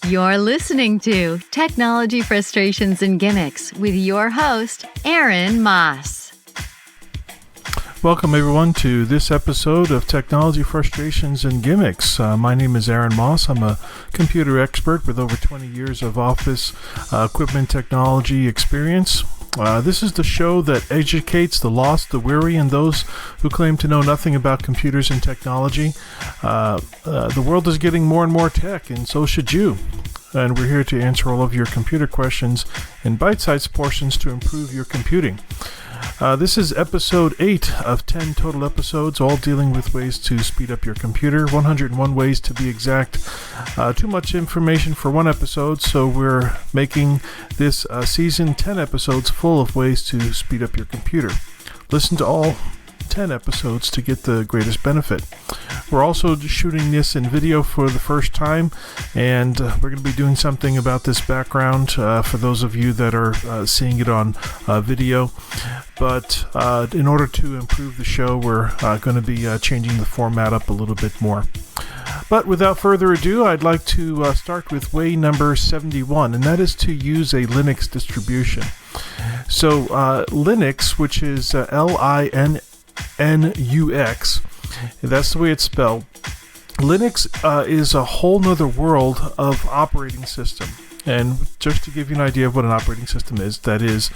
You're listening to Technology Frustrations and Gimmicks with your host, Aaron Moss. Welcome, everyone, to this episode of Technology Frustrations and Gimmicks. My name is Aaron Moss. I'm a computer expert with over 20 years of office equipment technology experience. This is the show that educates the lost, the weary, and those who claim to know nothing about computers and technology. The world is getting more and more tech, and so should you. And we're here to answer all of your computer questions in bite-sized portions to improve your computing. This is episode 8 of 10 total episodes, all dealing with ways to speed up your computer. 101 ways to be exact. Too much information for one episode, so we're making this season 10 episodes full of ways to speed up your computer. Listen to all 10 episodes to get the greatest benefit. We're also shooting this in video for the first time, and we're going to be doing something about this background for those of you that are seeing it on video. But in order to improve the show, we're going to be changing the format up a little bit more. But without further ado, I'd like to start with way number 71, and that is to use a Linux distribution. So Linux, which is Linux, that's the way it's spelled. Linux is a whole nother world of operating system. And just to give you an idea of what an operating system is, that is,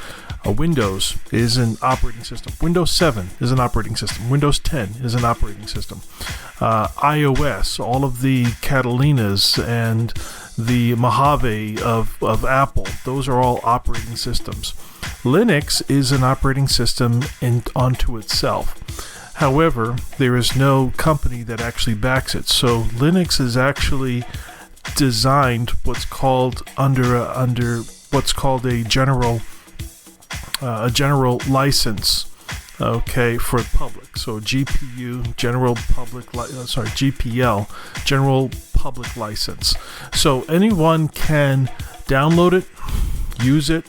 Windows is an operating system. Windows 7 is an operating system. Windows 10 is an operating system. iOS, all of the Catalinas and the Mojave of Apple, those are all operating systems. Linux is an operating system onto itself. However, there is no company that actually backs it. So Linux is actually designed what's called under what's called a general license, okay, for the public. So GPL, general public license. So anyone can download it, use it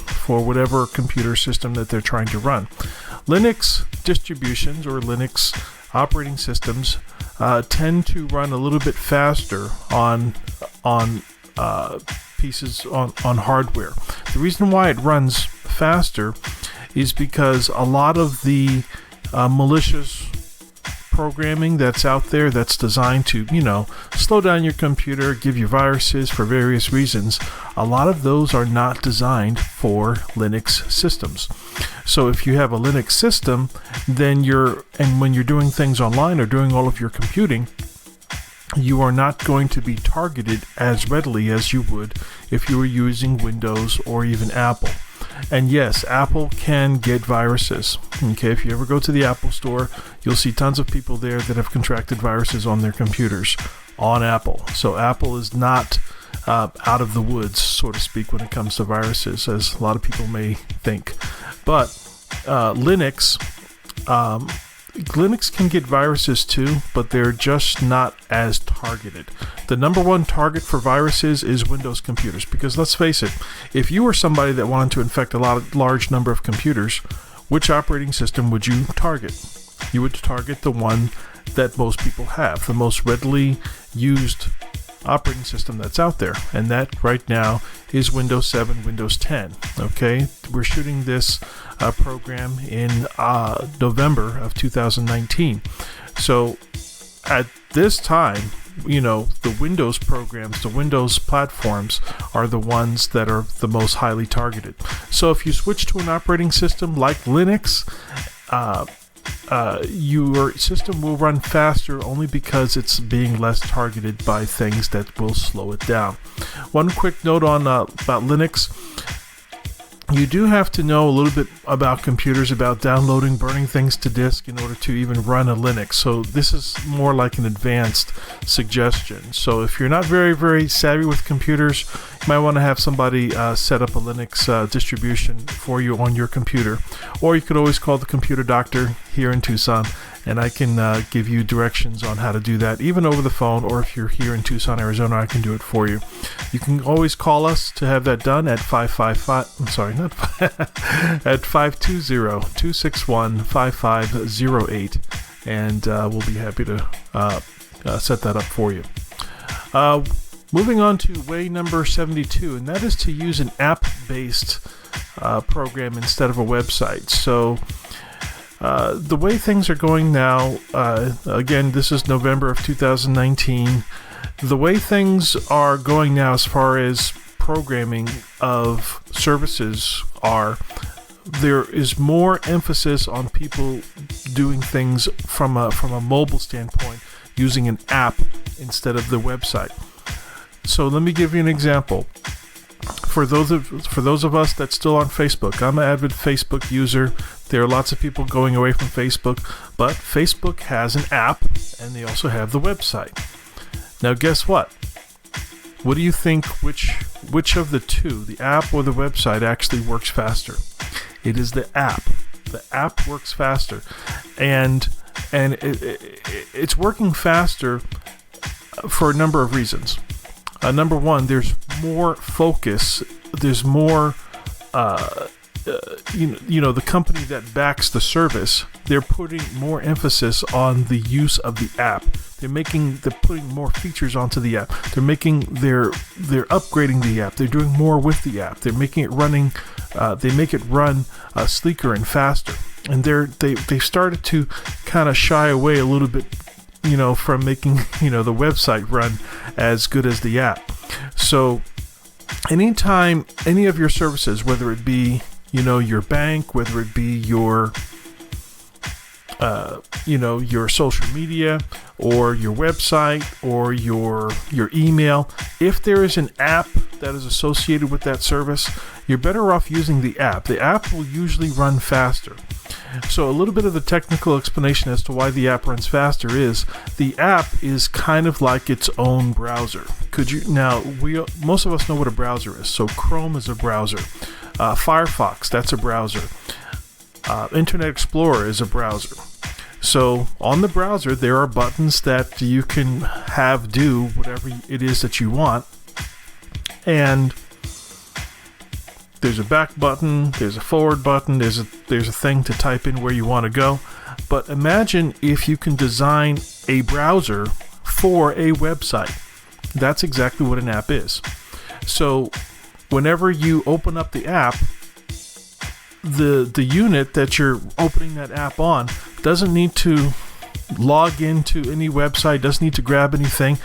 for whatever computer system that they're trying to run. Linux distributions or Linux operating systems tend to run a little bit faster on pieces on hardware. The reason why it runs faster is because a lot of the malicious programming that's out there that's designed to, slow down your computer, give you viruses for various reasons, a lot of those are not designed for Linux systems. So if you have a Linux system, then when you're doing things online or doing all of your computing, you are not going to be targeted as readily as you would if you were using Windows or even Apple. And yes, Apple can get viruses. Okay, if you ever go to the Apple store, you'll see tons of people there that have contracted viruses on their computers on Apple. So Apple is not out of the woods, so to speak, when it comes to viruses, as a lot of people may think. But Linux can get viruses too, but they're just not as targeted. The number one target for viruses is Windows computers, because let's face it, if you were somebody that wanted to infect a large number of computers, which operating system would you target? You would target the one that most people have, the most readily used operating system that's out there, and that right now is Windows 7, Windows 10. Okay, we're shooting this program in November of 2019. So at this time, the Windows programs, the Windows platforms are the ones that are the most highly targeted. So if you switch to an operating system like Linux, your system will run faster only because it's being less targeted by things that will slow it down. One quick note on about Linux. You do have to know a little bit about computers, about downloading, burning things to disk in order to even run a Linux. So this is more like an advanced suggestion. So if you're not very, very savvy with computers, you might want to have somebody set up a Linux distribution for you on your computer. Or you could always call the computer doctor here in Tucson, and I can give you directions on how to do that, even over the phone, or if you're here in Tucson, Arizona, I can do it for you. You can always call us to have that done at 520-261-5508, and we'll be happy to set that up for you. moving on to way number 72, and that is to use an app-based program instead of a website. So the way things are going now, again, this is November of 2019. The way things are going now as far as programming of services are, there is more emphasis on people doing things from a mobile standpoint, using an app instead of the website. So let me give you an example. For those of us that's still on Facebook, I'm an avid Facebook user. There are lots of people going away from Facebook, but Facebook has an app and they also have the website. Now guess what? What do you think, which of the two, the app or the website, actually works faster? It is the app. The app works faster. And it's working faster for a number of reasons. Number one, there's more focus. There's more, the company that backs the service, they're putting more emphasis on the use of the app. They're putting more features onto the app. They're upgrading the app. They're doing more with the app. They're making it running. They make it run sleeker and faster. And they've started to kind of shy away a little bit, from making the website run as good as the app. So anytime any of your services, whether it be your bank, whether it be your your social media or your website or your email, if there is an app that is associated with that service, you're better off using the app. The app will usually run faster. So a little bit of the technical explanation as to why the app runs faster is the app is kind of like its own browser. Most of us know what a browser is. So Chrome is a browser. Firefox, that's a browser. Internet Explorer is a browser. So on the browser, there are buttons that you can have do whatever it is that you want. And there's a back button, there's a forward button, there's a thing to type in where you want to go. But imagine if you can design a browser for a website. That's exactly what an app is. So whenever you open up the app, the unit that you're opening that app on doesn't need to log into any website, doesn't need to grab anything.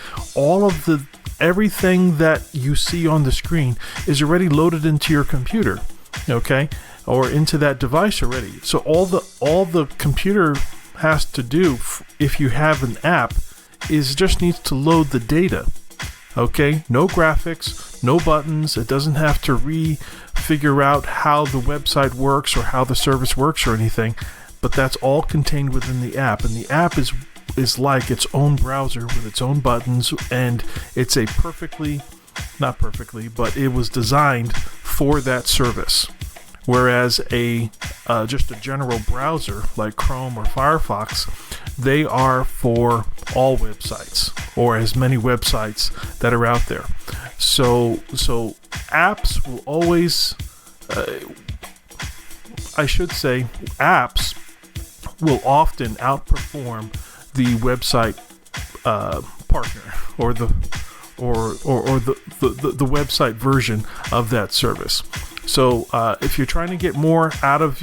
Everything that you see on the screen is already loaded into your computer, okay, or into that device already. So all the computer has to do, if you have an app, is just needs to load the data. Okay, no graphics, no buttons. It doesn't have to figure out how the website works or how the service works or anything. But that's all contained within the app, and the app is like its own browser with its own buttons, and it's not perfectly, but it was designed for that service. Whereas just a general browser like Chrome or Firefox, they are for all websites or as many websites that are out there. So apps will always, apps will often outperform the website partner or the website version of that service. So if you're trying to get more out of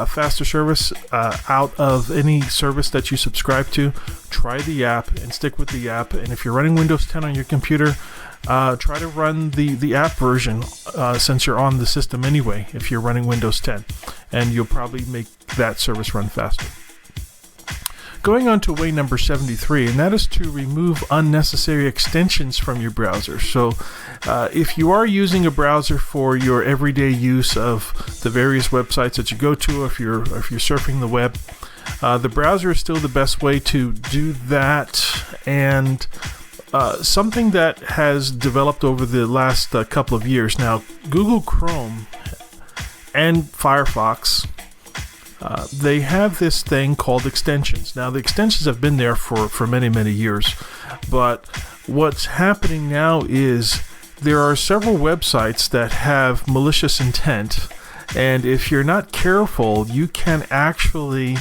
faster service out of any service that you subscribe to, try the app and stick with the app. And if you're running Windows 10 on your computer, try to run the app version since you're on the system anyway, if you're running Windows 10, and you'll probably make that service run faster. Going on to way number 73, and that is to remove unnecessary extensions from your browser. So if you are using a browser for your everyday use of the various websites that you go to, if you're surfing the web, the browser is still the best way to do that. And something that has developed over the last couple of years now, Google Chrome and Firefox, they have this thing called extensions. Now, the extensions have been there for many, many years, but what's happening now is there are several websites that have malicious intent, and if you're not careful, you can actually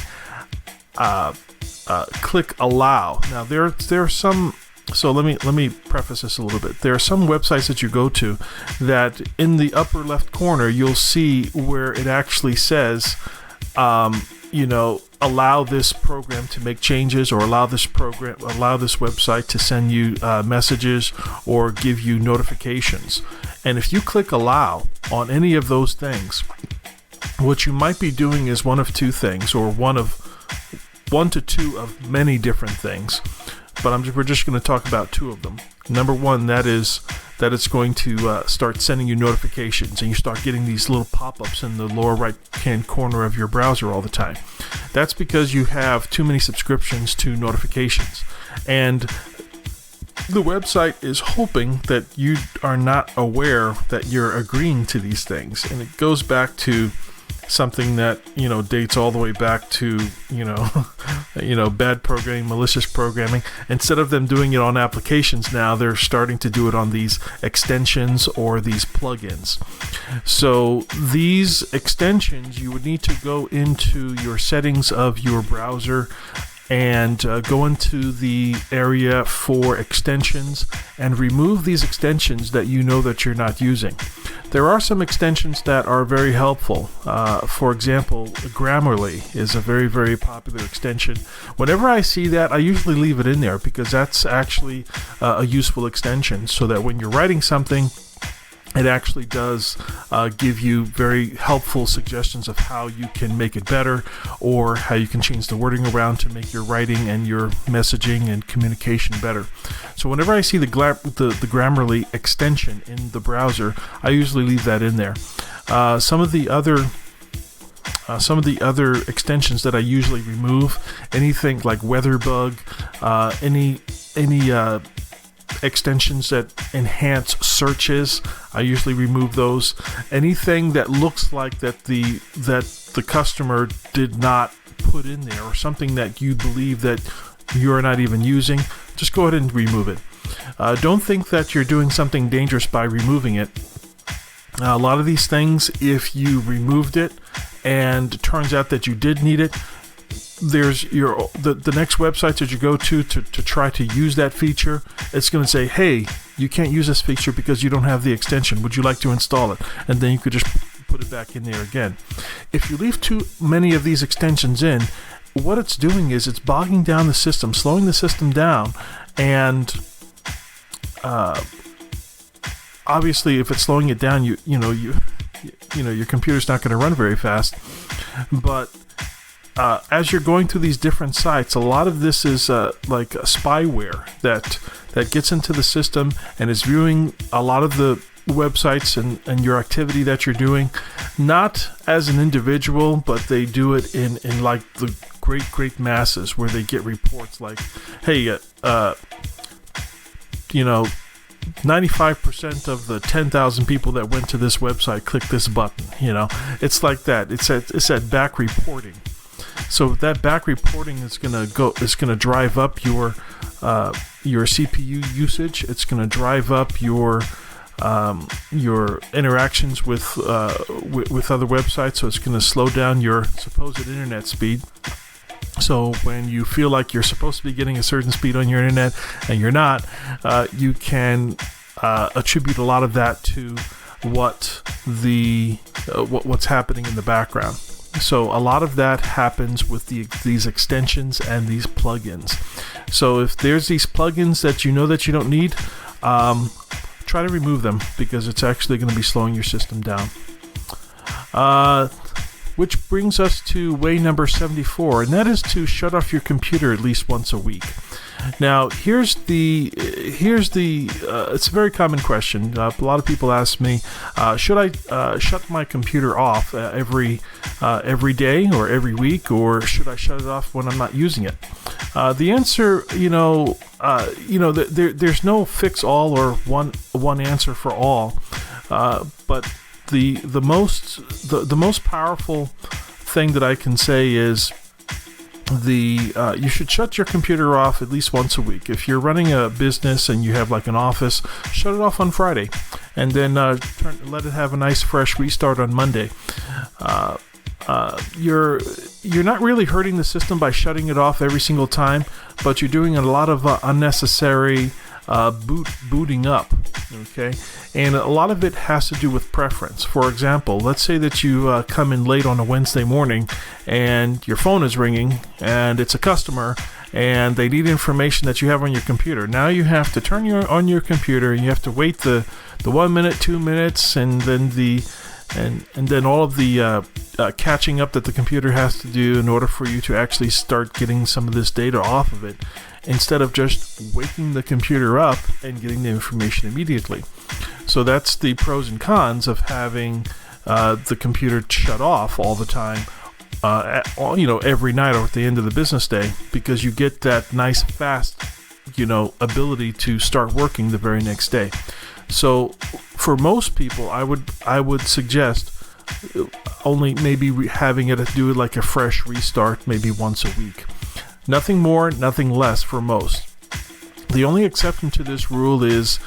click allow. Now, there are some So let me preface this a little bit. There are some websites that you go to that in the upper left corner you'll see where it actually says, allow this program to make changes, or allow this website to send you messages or give you notifications. And if you click allow on any of those things, what you might be doing is one of two things, or one to two of many different things. But we're just going to talk about two of them. Number one, that is that it's going to start sending you notifications, and you start getting these little pop-ups in the lower right-hand corner of your browser all the time. That's because you have too many subscriptions to notifications. And the website is hoping that you are not aware that you're agreeing to these things. And it goes back to something that, dates all the way back to, bad programming, malicious programming. Instead of them doing it on applications now, they're starting to do it on these extensions or these plugins. So these extensions, you would need to go into your settings of your browser and go into the area for extensions and remove these extensions that you know that you're not using. There are some extensions that are very helpful. For example, Grammarly is a very, very popular extension. Whenever I see that, I usually leave it in there because that's actually a useful extension, so that when you're writing something, it actually does give you very helpful suggestions of how you can make it better, or how you can change the wording around to make your writing and your messaging and communication better. So whenever I see the Grammarly extension in the browser, I usually leave that in there. Some of the other extensions that I usually remove, anything like WeatherBug, any extensions that enhance searches, I usually remove those. Anything that looks like that the customer did not put in there, or something that you believe that you're not even using, just go ahead and remove it. Don't think that you're doing something dangerous by removing it. A lot of these things, if you removed it and it turns out that you did need it, there's the next websites that you go to try to use that feature, it's going to say, hey, you can't use this feature because you don't have the extension. Would you like to install it? And then you could just put it back in there again. If you leave too many of these extensions in, what it's doing is it's bogging down the system, slowing the system down, and obviously if it's slowing it down, your computer's not going to run very fast. But as you're going through these different sites, a lot of this is like a spyware that gets into the system and is viewing a lot of the websites and your activity that you're doing, not as an individual, but they do it in like the great masses, where they get reports like, hey, 95% of the 10,000 people that went to this website clicked this button. It's like that. It's that back reporting. So that back reporting is going to drive up your CPU usage. It's going to drive up your interactions with other websites. So it's going to slow down your supposed internet speed. So when you feel like you're supposed to be getting a certain speed on your internet and you're not, you can attribute a lot of that to what's happening in the background. So a lot of that happens with these extensions and these plugins. So if there's these plugins that you know that you don't need, try to remove them, because it's actually going to be slowing your system down. Which brings us to way number 74, and that is to shut off your computer at least once a week. Now, here's the it's a very common question. A lot of people ask me, should I shut my computer off every day or every week, or should I shut it off when I'm not using it? The answer, there's no fix all or one answer for all, but the most powerful thing that I can say is you should shut your computer off at least once a week. If you're running a business and you have like an office, shut it off on Friday, and then let it have a nice fresh restart on Monday. you're not really hurting the system by shutting it off every single time, but you're doing a lot of unnecessary booting up. Okay, and a lot of it has to do with preference. For example, let's say that you come in late on a Wednesday morning and your phone is ringing and it's a customer and they need information that you have on your computer. Now you have to turn on your computer and you have to wait the 1 minute, 2 minutes, and then then all of the catching up that the computer has to do in order for you to actually start getting some of this data off of it, instead of just waking the computer up and getting the information immediately. So that's the pros and cons of having the computer shut off all the time, every night or at the end of the business day, because you get that nice fast, ability to start working the very next day. So for most people, I would suggest only maybe having it do like a fresh restart maybe once a week. Nothing more, nothing less for most. The only exception to this rule is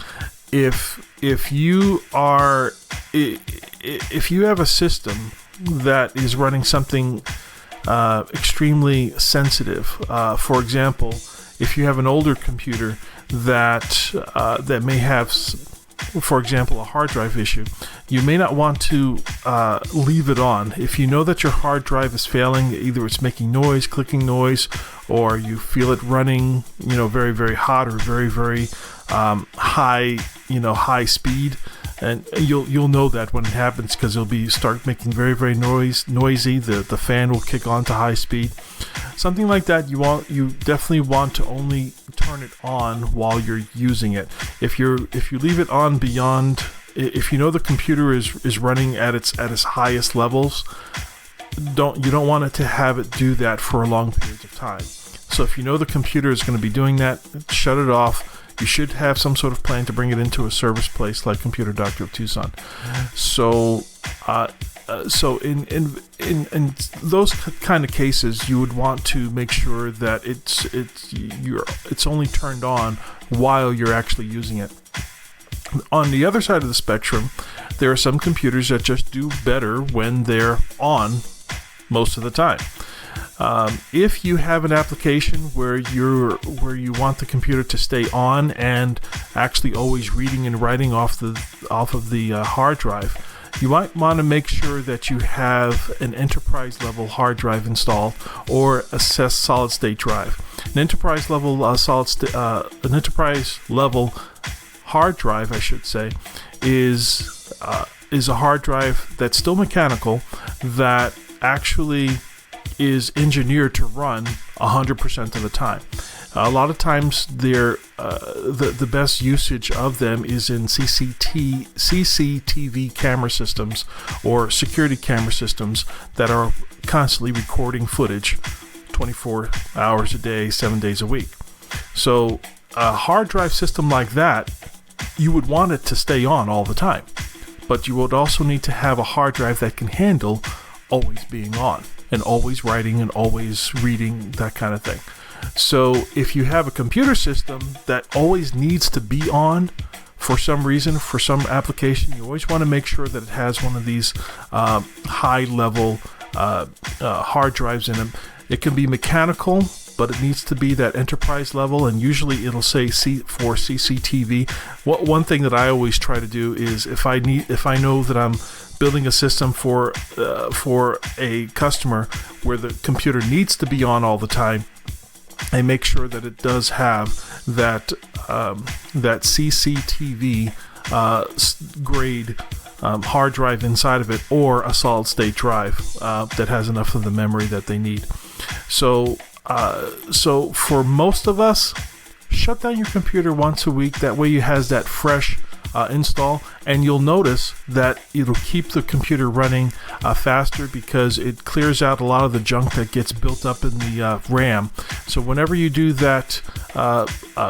if you have a system that is running something extremely sensitive. For example, if you have an older computer that may have, for example, a hard drive issue, you may not want to leave it on. If you know that your hard drive is failing, either it's making noise, clicking noise, or you feel it running, very, very hot or very, very high, high speed, and you'll know that when it happens, because it'll start making very, very noisy. The fan will kick on to high speed. Something like that, you definitely want to only turn it on while you're using it. If you leave it on beyond, if you know the computer is running at its highest levels, you don't want it to have it do that for a long period of time. So if you know the computer is going to be doing that, shut it off. You should have some sort of plan to bring it into a service place like Computer Doctor of Tucson. So in those kind of cases, you would want to make sure that it's only turned on while you're actually using it. On the other side of the spectrum, there are some computers that just do better when they're on most of the time. If you have an application where you want the computer to stay on and actually always reading and writing off of the hard drive, you might want to make sure that you have an enterprise level hard drive installed, or a solid state drive. An enterprise level hard drive, I should say, is a hard drive that's still mechanical, that actually is engineered to run 100% of the time. A lot of times, the best usage of them is in CCTV camera systems or security camera systems that are constantly recording footage 24 hours a day, 7 days a week. So a hard drive system like that, you would want it to stay on all the time, but you would also need to have a hard drive that can handle always being on and always writing and always reading, that kind of thing. So if you have a computer system that always needs to be on for some reason, for some application, you always want to make sure that it has one of these high-level hard drives in them. It can be mechanical, but it needs to be that enterprise level, and usually it'll say for CCTV. One thing that I always try to do is, if I know that I'm building a system for a customer where the computer needs to be on all the time, I make sure that it does have that CCTV grade hard drive inside of it, or a solid state drive that has enough of the memory that they need. So for most of us, shut down your computer once a week. That way you has that fresh install, and you'll notice that it'll keep the computer running faster, because it clears out a lot of the junk that gets built up in the RAM. So whenever you do that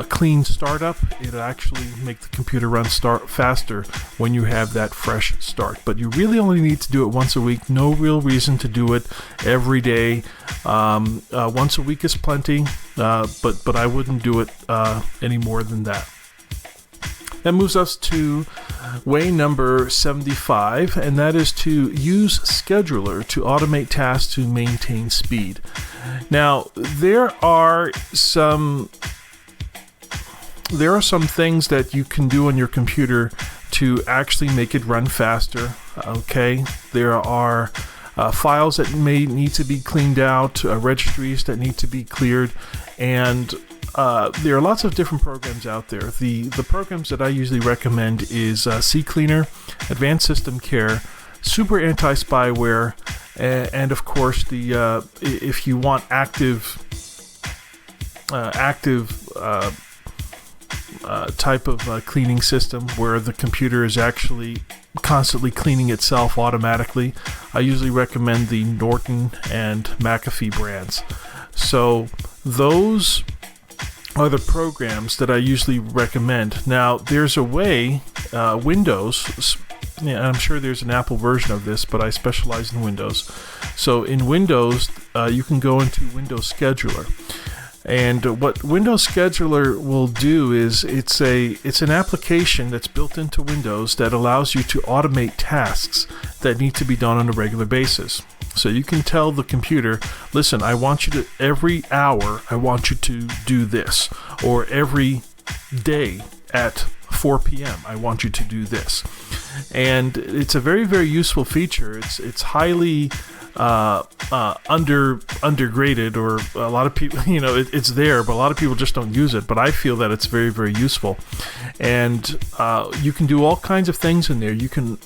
clean startup, it'll actually make the computer run faster when you have that fresh start. But you really only need to do it once a week. No real reason to do it every day. Once a week is plenty, but I wouldn't do it any more than that. That moves us to way number 75, and that is to use scheduler to automate tasks to maintain speed. Now, there are some things that you can do on your computer to actually make it run faster. Okay, there are files that may need to be cleaned out, registries that need to be cleared, and there are lots of different programs out there. The programs that I usually recommend is CCleaner, Advanced System Care, Super Anti-Spyware, and of course the if you want active type of cleaning system where the computer is actually constantly cleaning itself automatically, I usually recommend the Norton and McAfee brands. So those are the programs that I usually recommend. Now, there's a way, Windows, I'm sure there's an Apple version of this, but I specialize in Windows. So in Windows, you can go into Windows Scheduler. And what Windows Scheduler will do is it's an application that's built into Windows that allows you to automate tasks that need to be done on a regular basis. So you can tell the computer, listen, I want you to, every hour, I want you to do this. Or every day at 4 p.m., I want you to do this. And it's a very, very useful feature. It's highly undergraded, or a lot of people, it's there, but a lot of people just don't use it. But I feel that it's very, very useful, and you can do all kinds of things in there. You can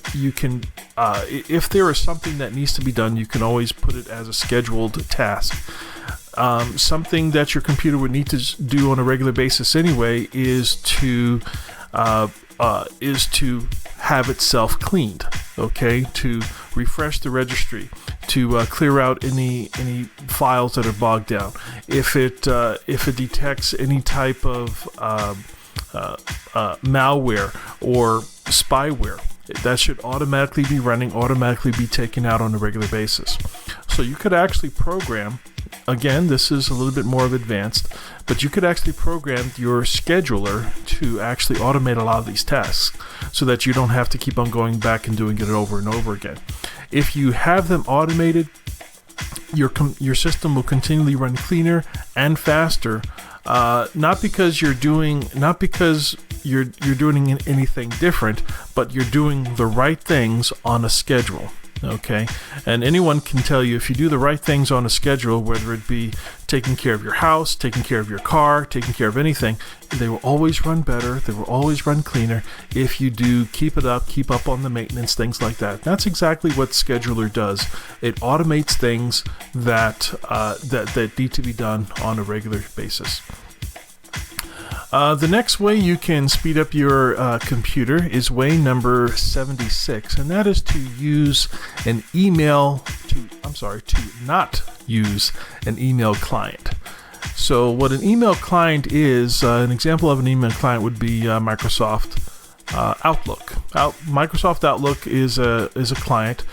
if there is something that needs to be done, you can always put it as a scheduled task. Something that your computer would need to do on a regular basis anyway is to have itself cleaned, okay, to refresh the registry, to clear out any files that are bogged down. If it detects any type of malware or spyware, that should automatically be running, automatically be taken out on a regular basis. So you could actually program, again, this is a little bit more advanced, but you could actually program your scheduler to actually automate a lot of these tasks so that you don't have to keep on going back and doing it over and over again. If you have them automated, your system will continually run cleaner and faster, not because you're doing anything different, but you're doing the right things on a schedule. Okay, and anyone can tell you, if you do the right things on a schedule, whether it be taking care of your house, taking care of your car, taking care of anything, they will always run better, they will always run cleaner if you do keep up on the maintenance, things like that. That's exactly what Scheduler does. It automates things that need to be done on a regular basis. The next way you can speed up your computer is way number 76, and that is to not use an email client. So what an email client is, an example of an email client would be Microsoft Outlook. Microsoft Outlook is a client.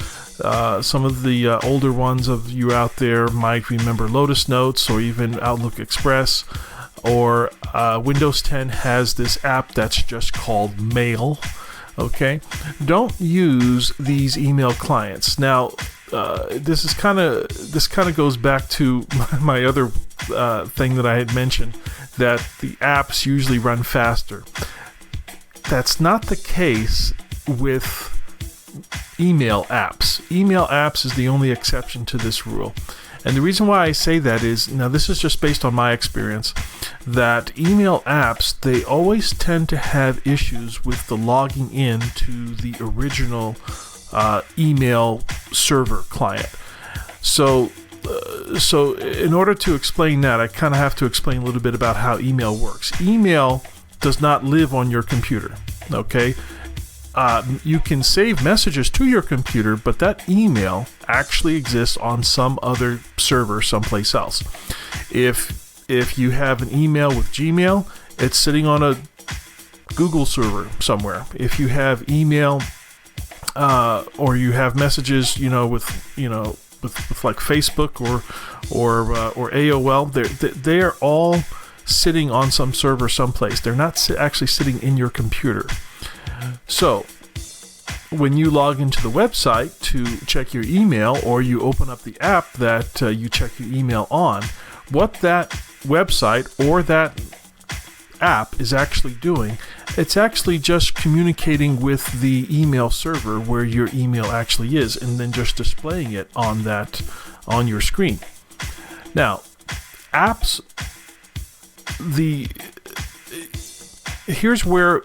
Some of the older ones of you out there might remember Lotus Notes or even Outlook Express. Or Windows 10 has this app that's just called Mail. Okay, don't use these email clients. Now, this kind of goes back to my other thing that I had mentioned, that the apps usually run faster. That's not the case with email apps. Email apps is the only exception to this rule. And the reason why I say that is, now this is just based on my experience, that email apps, they always tend to have issues with the logging in to the original email server client. So in order to explain that, I kind of have to explain a little bit about how email works. Email does not live on your computer, okay? You can save messages to your computer, but that email actually exists on some other server someplace else. If you have an email with Gmail, it's sitting on a Google server somewhere. If you have email or you have messages, with like Facebook or AOL, they are all sitting on some server someplace. They're not actually sitting in your computer. So when you log into the website to check your email, or you open up the app that you check your email on, what that website or that app is actually doing, it's actually just communicating with the email server where your email actually is, and then just displaying it on your screen. Now, apps, here's where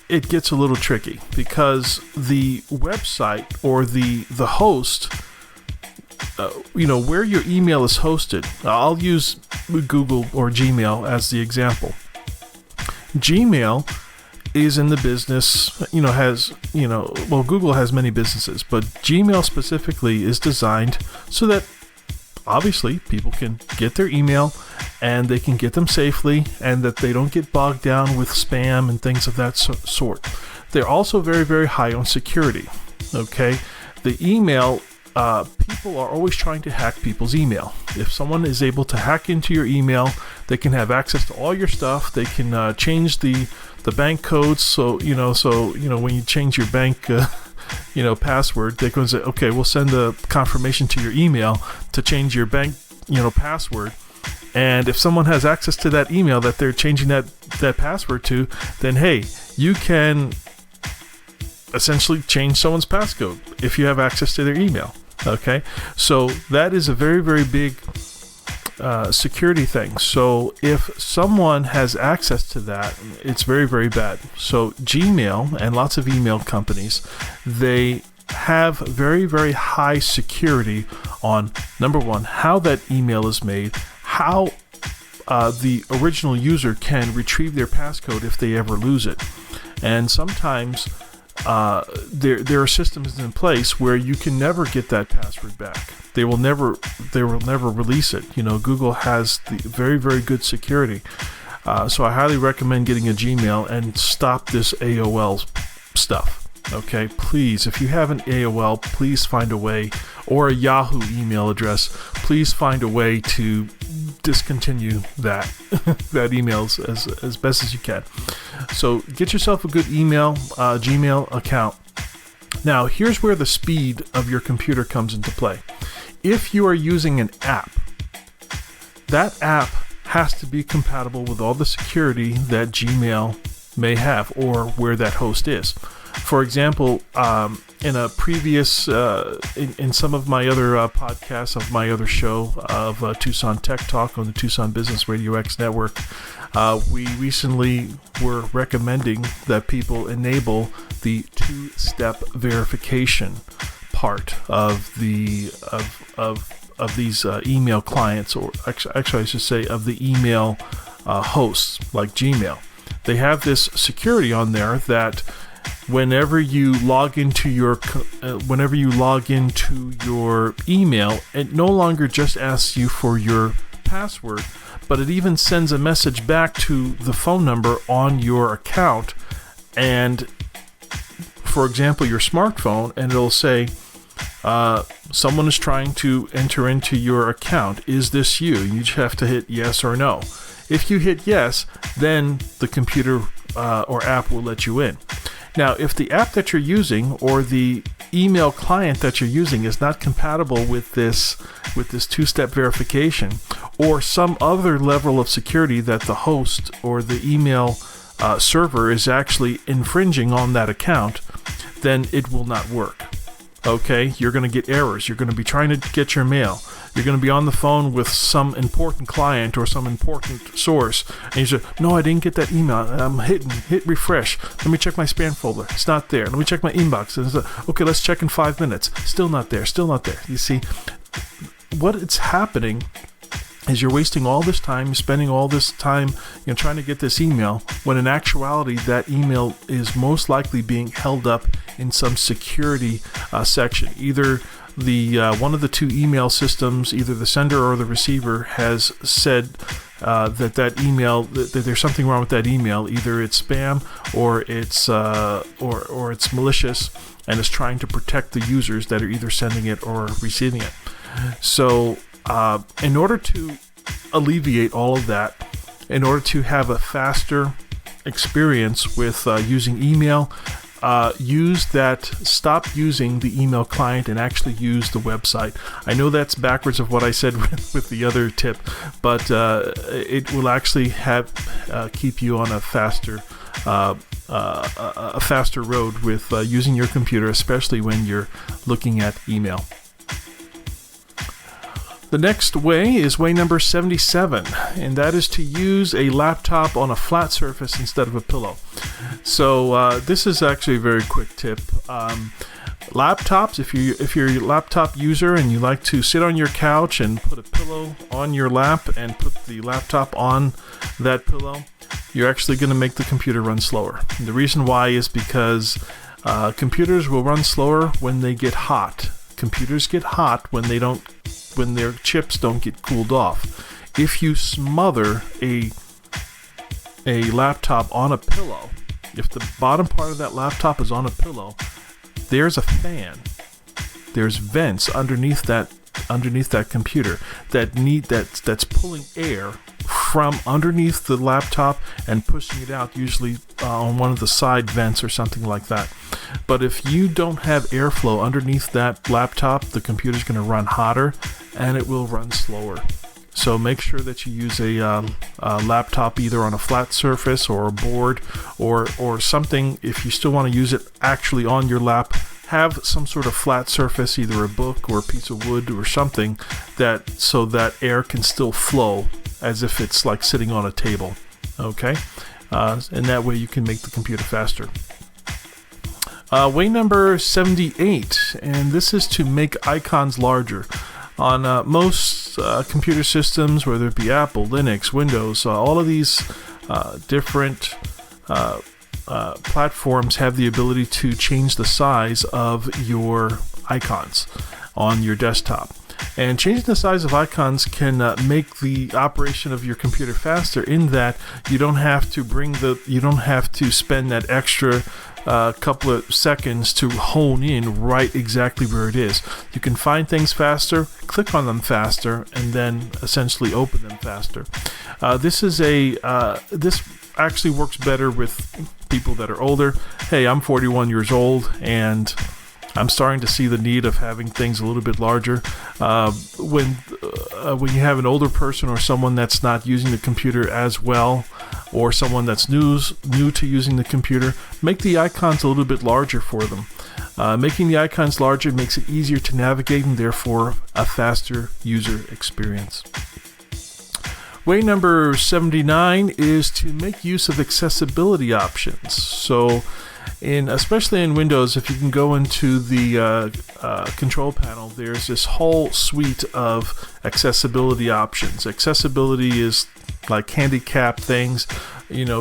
it gets a little tricky, because the website or the host, where your email is hosted. I'll use Google or Gmail as the example. Gmail is in the business, Google has many businesses, but Gmail specifically is designed so that obviously people can get their email and they can get them safely, and that they don't get bogged down with spam and things of that sort. They're also very, very high on security. Okay, the email, people are always trying to hack people's email. If someone is able to hack into your email, they can have access to all your stuff. They can change the bank codes. So when you change your bank password, they can say, okay, we'll send a confirmation to your email to change your bank password. And if someone has access to that email that they're changing that password to, then hey, you can essentially change someone's passcode if you have access to their email. Okay, so that is a very, very big security thing. So if someone has access to that, it's very, very bad. So Gmail and lots of email companies, they have very, very high security on, number one, how that email is made, how the original user can retrieve their passcode if they ever lose it. And sometimes there are systems in place where you can never get that password back. They will never release it. Google has the very, very good security. So I highly recommend getting a Gmail and stop this AOL stuff. Okay, please, if you have an AOL, please find a way, or a Yahoo email address, please find a way to discontinue that email as best as you can. So get yourself a good Gmail account. Now, here's where the speed of your computer comes into play. If you are using an app, that app has to be compatible with all the security that Gmail may have, or where that host is. For example, in a previous, in some of my other podcasts of my other show of Tucson Tech Talk on the Tucson Business Radio X network, we recently were recommending that people enable the two-step verification part of these email clients, or actually I should say of the email hosts like Gmail. They have this security on there that whenever you log into your email, it no longer just asks you for your password, but it even sends a message back to the phone number on your account, and for example your smartphone, and it'll say someone is trying to enter into your account. Is this you? You just have to hit yes or no. If you hit yes, then the computer or app will let you in. Now, if the app that you're using or the email client that you're using is not compatible with this two-step verification, or some other level of security that the host or the email server is actually infringing on that account, then it will not work. Okay, you're going to get errors. You're going to be trying to get your mail. You're going to be on the phone with some important client or some important source, and you say, no, I didn't get that email. I'm hit refresh. Let me check my spam folder. It's not there. Let me check my inbox. Okay, let's check in 5 minutes. Still not there. You see, what it's happening is you're wasting all this time, spending all this time, trying to get this email, when in actuality that email is most likely being held up in some security section. Either the one of the two email systems, either the sender or the receiver, has said that email, that there's something wrong with that email. Either it's spam or it's or it's malicious and is trying to protect the users that are either sending it or receiving it. So in order to alleviate all of that, in order to have a faster experience with using email, stop using the email client and actually use the website. I know that's backwards of what I said with the other tip, but it will actually keep you on a faster road with using your computer, especially when you're looking at email. The next way is way number 77, and that is to use a laptop on a flat surface instead of a pillow. So this is actually a very quick tip. Laptops, if you're a laptop user and you like to sit on your couch and put a pillow on your lap and put the laptop on that pillow, you're actually going to make the computer run slower. And the reason why is because computers will run slower when they get hot. Computers get hot when their chips don't get cooled off. If you smother a laptop on a pillow, if the bottom part of that laptop is on a pillow, there's a fan. There's vents underneath that computer that's pulling air from underneath the laptop and pushing it out, usually on one of the side vents or something like that. But if you don't have airflow underneath that laptop, the computer's going to run hotter and it will run slower. So make sure that you use a laptop either on a flat surface or a board or something. If you still want to use it actually on your lap, have some sort of flat surface, either a book or a piece of wood or something, so that air can still flow as if it's like sitting on a table. Okay? And that way you can make the computer faster. Way number 78, and this is to make icons larger. On most computer systems, whether it be Apple, Linux, Windows, all of these different platforms have the ability to change the size of your icons on your desktop. And changing the size of icons can make the operation of your computer faster, in that you don't have to spend that extra couple of seconds to hone in right exactly where it is. You can find things faster, click on them faster, and then essentially open them faster. This actually works better with people that are older. Hey, I'm 41 years old, and I'm starting to see the need of having things a little bit larger. When you have an older person or someone that's not using the computer as well, or someone that's new to using the computer, make the icons a little bit larger for them. Making the icons larger makes it easier to navigate and therefore a faster user experience. Way number 79 is to make use of accessibility options. So, especially in Windows, if you can go into the control panel, there's this whole suite of accessibility options. Accessibility is like handicap things,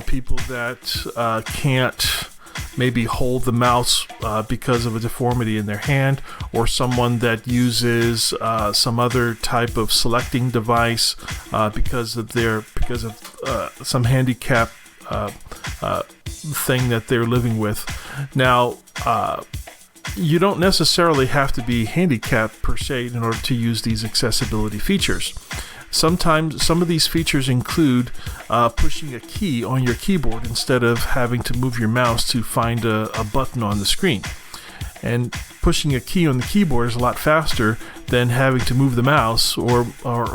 people that can't maybe hold the mouse because of a deformity in their hand, or someone that uses some other type of selecting device because of some handicap thing that they're living with. Now, you don't necessarily have to be handicapped per se in order to use these accessibility features. Sometimes some of these features include pushing a key on your keyboard instead of having to move your mouse to find a button on the screen. And pushing a key on the keyboard is a lot faster than having to move the mouse or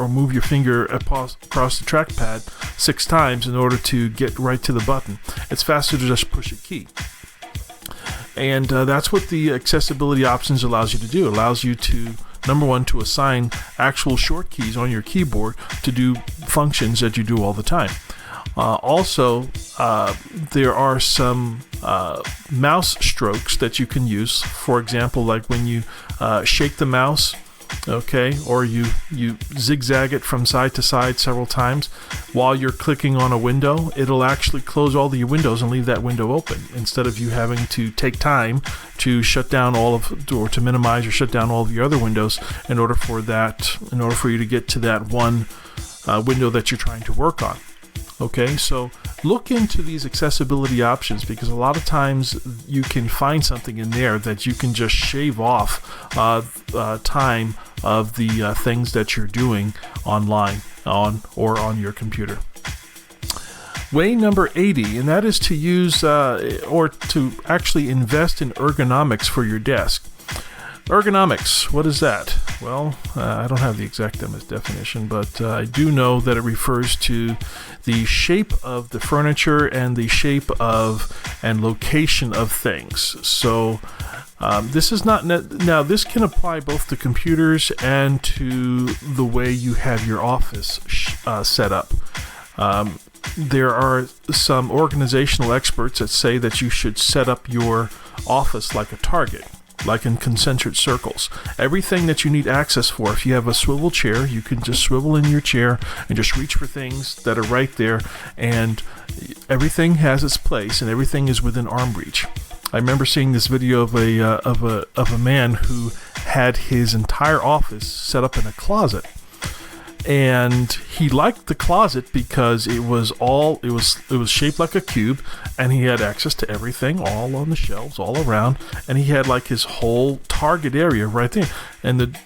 move your finger across the trackpad 6 times in order to get right to the button. It's faster to just push a key. And that's what the accessibility options allows you to do. It allows you to, number one, to assign actual short keys on your keyboard to do functions that you do all the time. Also, there are some mouse strokes that you can use. For example, like when you shake the mouse, okay, or you zigzag it from side to side several times while you're clicking on a window, it'll actually close all the windows and leave that window open, instead of you having to take time to shut down or to minimize or shut down all of your other windows in order for you to get to that one window that you're trying to work on. Okay, so look into these accessibility options, because a lot of times you can find something in there that you can just shave off time of the things that you're doing online on your computer. Way number 80, and that is to use or to actually invest in ergonomics for your desk. Ergonomics, what is that? Well, I don't have the exact definition, but I do know that it refers to the shape of the furniture and the shape of and location of things. So this is not now. This can apply both to computers and to the way you have your office set up. There are some organizational experts that say that you should set up your office like a target, like in concentric circles. Everything that you need access for, if you have a swivel chair, you can just swivel in your chair and just reach for things that are right there, and everything has its place and everything is within arm reach. I remember seeing this video of a man who had his entire office set up in a closet. And he liked the closet because it was shaped like a cube, and he had access to everything all on the shelves all around, and he had like his whole target area right there, and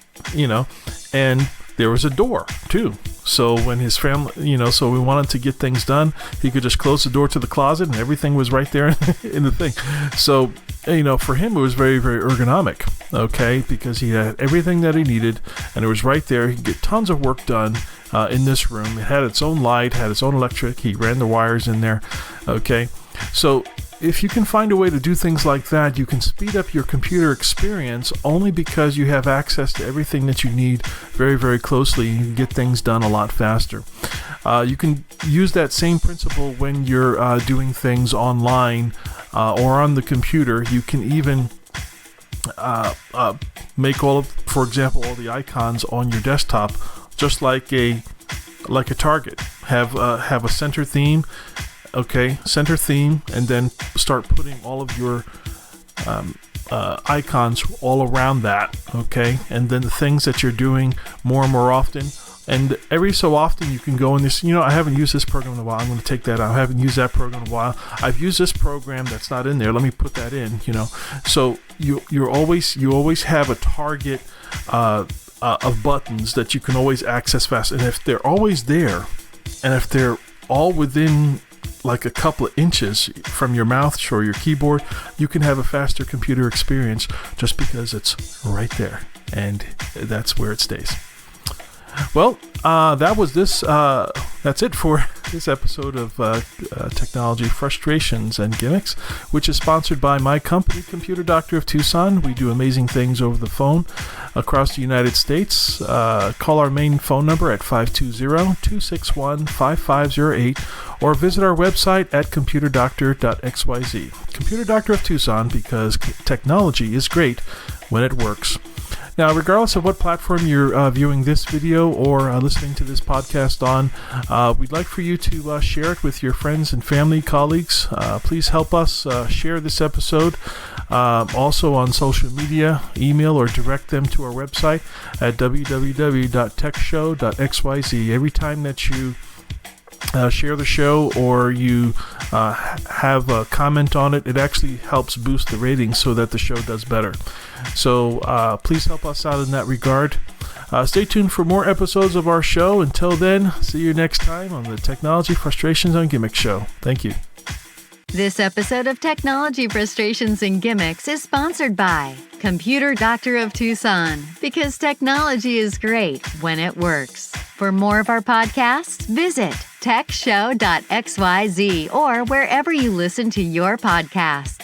and there was a door too. So when his family, so we wanted to get things done, he could just close the door to the closet and everything was right there in the thing. So, for him, it was very, very ergonomic, okay, because he had everything that he needed and it was right there. He could get tons of work done in this room. It had its own light, had its own electric. He ran the wires in there, okay. So if you can find a way to do things like that, you can speed up your computer experience only because you have access to everything that you need very, very closely. You can get things done a lot faster. You can use that same principle when you're doing things online or on the computer. You can even make for example, all the icons on your desktop just like a target. Have a center theme. Okay, center theme, and then start putting all of your icons all around that, okay? And then the things that you're doing more and more often, and every so often you can go in this, I haven't used this program in a while, I'm going to take that out. I haven't used that program in a while. I've used this program that's not in there, let me put that in, So you always have a target of buttons that you can always access fast, and if they're always there, and if they're all within like a couple of inches from your mouse or your keyboard, you can have a faster computer experience just because it's right there, and that's where it stays. Well, that's it for this episode of Technology Frustrations and Gimmicks, which is sponsored by my company, Computer Doctor of Tucson. We do amazing things over the phone across the United States. Call our main phone number at 520-261-5508 or visit our website at computerdoctor.xyz. Computer Doctor of Tucson, because technology is great when it works. Now, regardless of what platform you're viewing this video or listening to this podcast on, we'd like for you to share it with your friends and family, colleagues. Please help us share this episode. Also on social media, email or direct them to our website at www.techshow.xyz. Every time that you share the show or you have a comment on it, it actually helps boost the ratings so that the show does better. So please help us out in that regard. Stay tuned for more episodes of our show. Until then, see you next time on the Technology Frustrations and Gimmicks show. Thank you. This episode of Technology Frustrations and Gimmicks is sponsored by Computer Doctor of Tucson, because technology is great when it works. For more of our podcasts, visit techshow.xyz or wherever you listen to your podcasts.